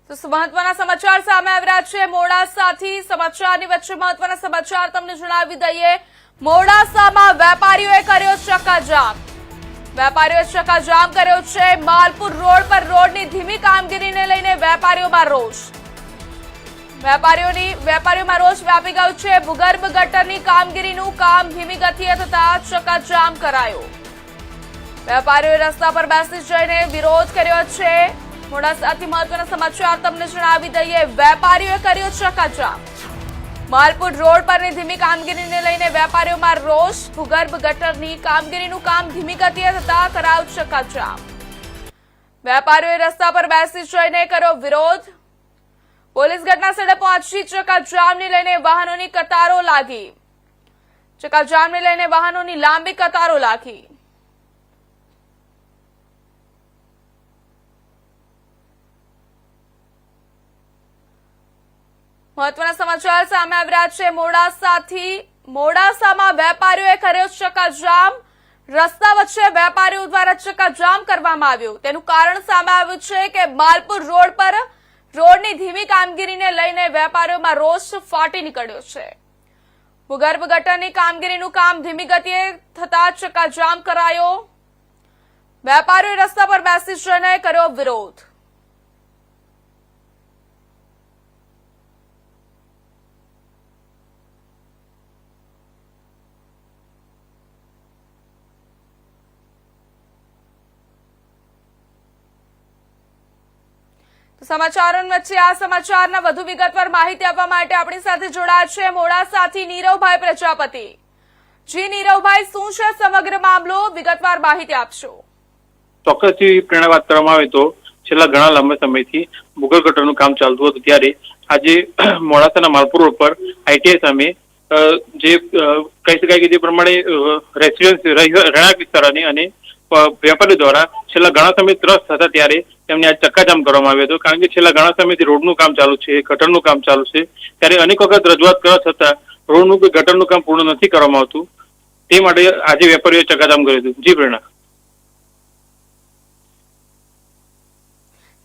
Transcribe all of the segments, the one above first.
તો મહત્વના સમાચાર સામે આવી રહ્યા છે મોડાસાથી। સમાચારની વચ્ચે મહત્વના સમાચાર તમને જણાવી દઈએ। મોડાસામાં વેપારીઓએ કર્યો ચક્કાજામ। વેપારીઓએ ચક્કાજામ કર્યો છે। માલપુર રોડ પર રોડની ધીમી કામગીરીને લઈને વેપારીઓમાં રોષ। વેપારીઓમાં રોષ વ્યાપી ગયો છે। ભૂગર્ભ ગટરની કામગીરીનું કામ ધીમી ગતિએ થતા ચક્કાજામ કરાયો। વેપારીઓએ રસ્તા પર બેસી જઈને વિરોધ કર્યો છે। મોડાસાથી મહત્વના સમાચાર તમને જણાવી દઈએ। વેપારીઓએ કર્યો ચક્કાજામ। માલપુર રોડ પરની ધીમી કામગીરીને લઈને વેપારીઓમાં રોષ। ભૂગર્ભ ગટરની કામગીરીનું કામ ધીમી ગતિએ થતા કરાયો ચક્કાજામ। વેપારીઓએ રસ્તા પર બેસી જઈને કર્યો વિરોધ। પોલીસ ઘટના સ્થળે પહોંચી ચક્કાજામને લઈને વાહનોની કતારો લાગી। ચક્કાજામને લઈને વાહનોની લાંબી કતારો લાગી। મહત્વના સમાચાર સામે આવી રહ્યા છે મોડાસાથી। મોડાસામાં વેપારીઓએ કર્યો ચક્કાજામ। રસ્તા વચ્ચે વેપારીઓ દ્વારા ચક્કાજામ કરવામાં આવ્યું। તેનું કારણ સામે આવ્યું છે કે માલપુર રોડ પર રોડની ધીમી કામગીરીને લઈને વેપારીઓમાં રોષ ફાટી નીકળ્યો છે। ભૂગર્ભ ગટરની કામગીરીનું કામ ધીમી ગતિએ થતા ચક્કાજામ કરાયો। વેપારીઓએ રસ્તા પર બેસી જઈને કર્યો વિરોધ। સમાચારો વચ્ચે આ સમાચારના વધુ વિગતવાર માહિતી આપવા માટે આપણી સાથે જોડાયા છે મોડાસાથી નીરવભાઈ પ્રજાપતિ। જી નીરવભાઈ, શું છે સમગ્ર મામલો? વિગતવાર માહિતી આપશો। ચોક્કસથી પ્રેરણા વાત કરવામાં આવે તો છેલ્લા ઘણા લાંબા સમયથી ભૂગર્ભ ગટરનું કામ ચાલતું હતું, ત્યારે આજે મોડાસાના માલપુર રોડ પર આઈટીઆઈ સામે જે કહી શકાય કે જે પ્રમાણે રહેણાંક વિસ્તારોની અને વેપારીઓ દ્વારા છેલ્લા ઘણા સમય ત્રસ્ત હતા, ત્યારે તેમને આજ ચક્કાજામ કરવામાં આવ્યો હતો। કારણ કે છેલ્લા ઘણા સમયથી રોડનું કામ ચાલુ છે, ગટરનું કામ ચાલુ છે, ત્યારે અનેક વખત રજૂઆત કરવા છતાં રોડનું કે ગટરનું કામ પૂર્ણ નથી કરવામાં આવતું। તે માટે આજે વેપારીઓએ ચક્કાજામ કર્યું હતું। જી પ્રેરણા।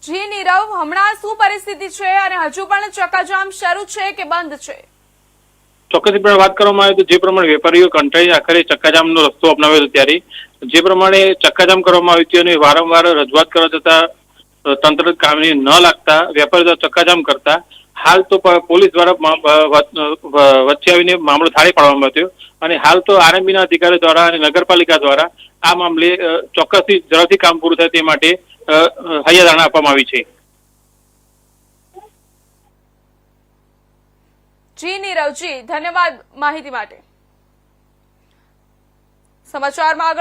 જી નીરવ, હમણાં શું પરિસ્થિતિ છે અને હજુ પણ ચક્કાજામ શરૂ છે કે બંધ છે? ચોક્કસથી પણ વાત કરવામાં આવે તો જે પ્રમાણે વેપારીઓ કંટાળી આખરે ચક્કાજામનો રસ્તો અપનાવ્યો હતો, ત્યારે જે પ્રમાણે ચક્કાજામ કરવામાં આવ્યું હતું અને વારંવાર રજૂઆત કરવા છતાં તંત્ર કામે ન લાગતા વેપારીઓ દ્વારા ચક્કાજામ કરતા હાલ તો પોલીસ દ્વારા વચ્ચે આવીને મામલો થાળે પાડવામાં આવ્યો અને હાલ તો આરએમબીના અધિકારીઓ દ્વારા અને નગરપાલિકા દ્વારા આ મામલે ચોક્કસથી ઝડપથી કામ પૂરું થાય તે માટે હૈયાધારણા આપવામાં આવી છે। જી નીરવજી, ધન્યવાદ માહિતી માટે। સમાચારમાં આગળ